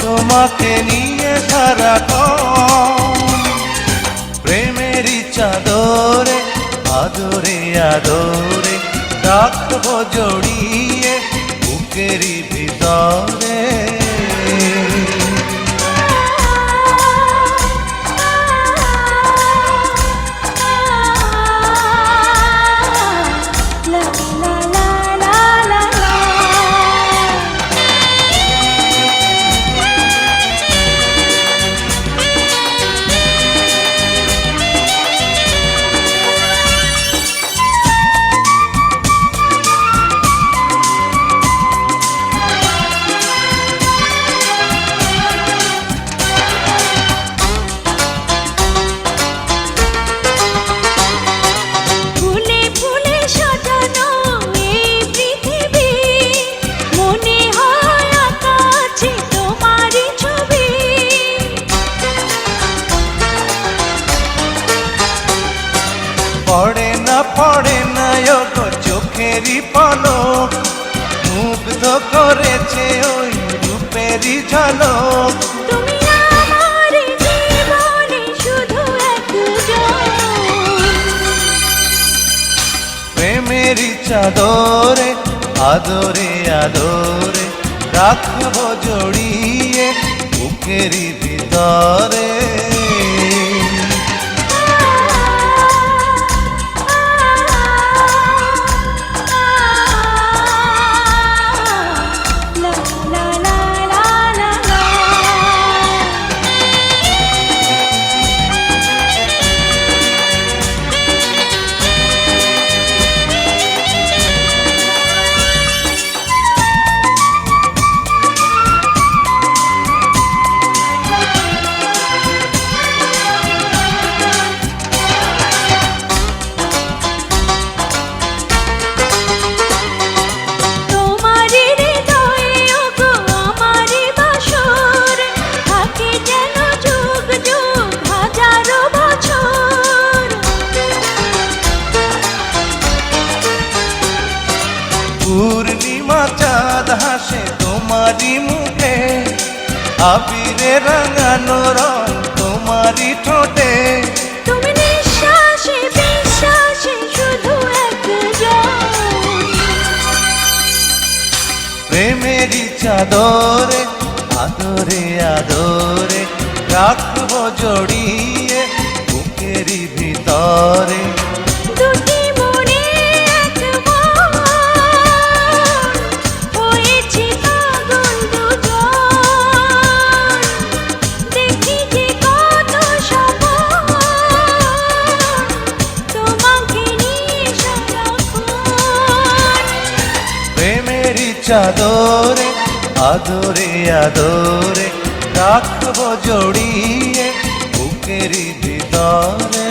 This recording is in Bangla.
তোমাকে নিয়ে সারাক্ষণ প্রেমেরই চাদরে আদরে আদরে রাখবো জড়িয়ে বুকেরই ভিতরে। পড়ে না গো চোখেরই পলক মুগ্ধ করেছে ওই রূপেরই ঝলক। তুমি আমার জীবনে শুধু একজন প্রেমেরই চাদরে আদরে আদরে রাখবো জড়িয়ে বুকেরই ভিতরে। পূর্ণিমা চাঁদ হাসে তোমারই মুখে আবিরে রাঙানো রং তোমারই ঠোঁটে। তুমি নিঃশ্বাসে বিশ্বাসে শুধু একজন প্রেমেরই চাদরে আদরে আদরে রাখবো জড়িয়ে বুকেরই ভিতরে। দুটি মনে এক মন হয়েছে পাগল দুজন দেখি যে কত স্বপ্ন তোমাকে নিয়ে সারাক্ষণ প্রেমেরই চাদরে আদরে আদরে রাখবো জড়িয়ে বুকেরই ভিতরে।